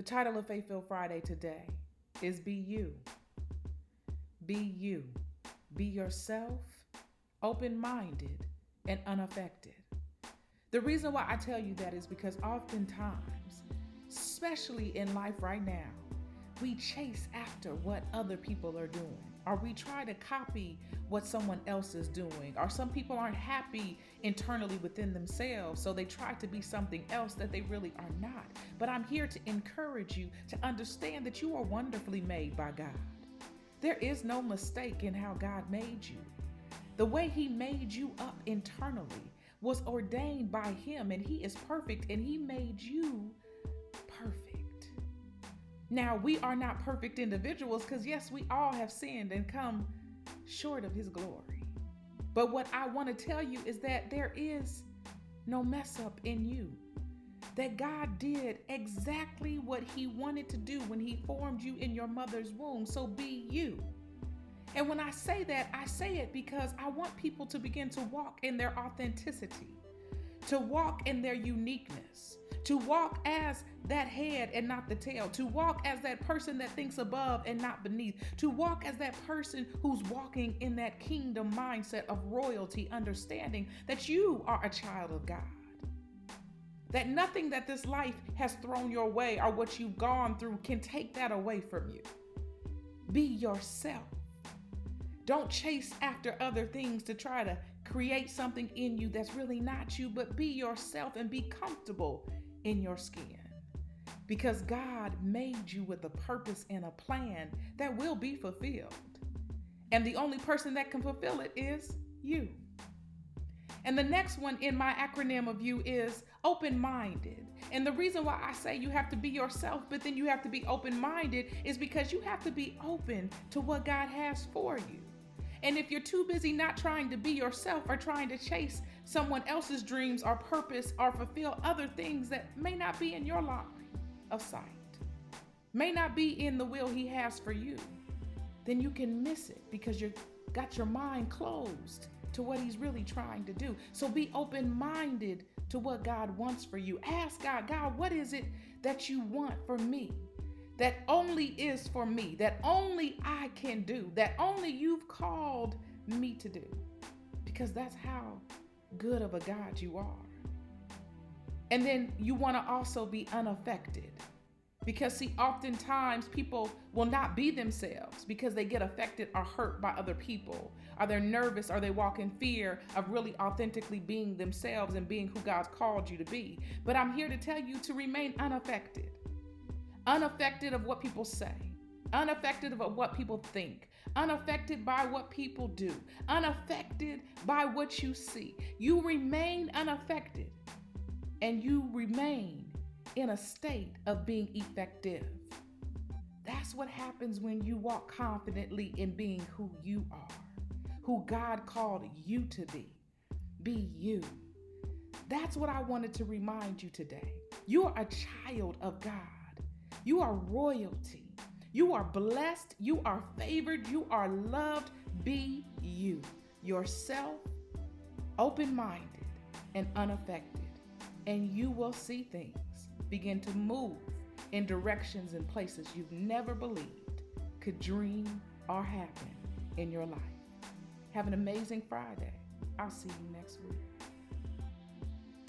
The title of Faith Filled Friday today is Be You. Be you. Be yourself, open-minded, and unaffected. The reason why I tell you that is because oftentimes, especially in life right now, we chase after what other people are doing, or we try to copy what someone else is doing, or some people aren't happy internally within themselves, so they try to be something else that they really are not. But I'm here to encourage you to understand that you are wonderfully made by God. There is no mistake in how God made you. The way He made you up internally was ordained by Him, and He is perfect, and He made you perfect. Now, we are not perfect individuals because, yes, we all have sinned and come short of His glory. But what I want to tell you is that there is no mess up in you. That God did exactly what He wanted to do when He formed you in your mother's womb. So be you. And when I say that, I say it because I want people to begin to walk in their authenticity, to walk in their uniqueness, to walk as that head and not the tail, to walk as that person that thinks above and not beneath, to walk as that person who's walking in that kingdom mindset of royalty, understanding that you are a child of God. That nothing that this life has thrown your way or what you've gone through can take that away from you. Be yourself. Don't chase after other things to try to create something in you that's really not you, but be yourself and be comfortable in your skin. Because God made you with a purpose and a plan that will be fulfilled. And the only person that can fulfill it is you. And the next one in my acronym of you is open-minded. And the reason why I say you have to be yourself, but then you have to be open-minded is because you have to be open to what God has for you. And if you're too busy not trying to be yourself or trying to chase someone else's dreams or purpose or fulfill other things that may not be in your line of sight, may not be in the will He has for you, then you can miss it because you've got your mind closed to what He's really trying to do. So be open-minded to what God wants for you. Ask God, God, what is it that you want for me? That only is for me, that only I can do, that only you've called me to do. Because that's how good of a God you are. And then you want to also be unaffected. Because see, oftentimes people will not be themselves because they get affected or hurt by other people. Or they're nervous or they walk in fear of really authentically being themselves and being who God's called you to be. But I'm here to tell you to remain unaffected. Unaffected of what people say, unaffected of what people think, unaffected by what people do, unaffected by what you see. You remain unaffected and you remain in a state of being effective. That's what happens when you walk confidently in being who you are, who God called you to be. Be you. That's what I wanted to remind you today. You are a child of God. You are royalty. You are blessed. You are favored. You are loved. Be you, yourself, open-minded and unaffected. And you will see things begin to move in directions and places you've never believed could dream or happen in your life. Have an amazing Friday. I'll see you next week.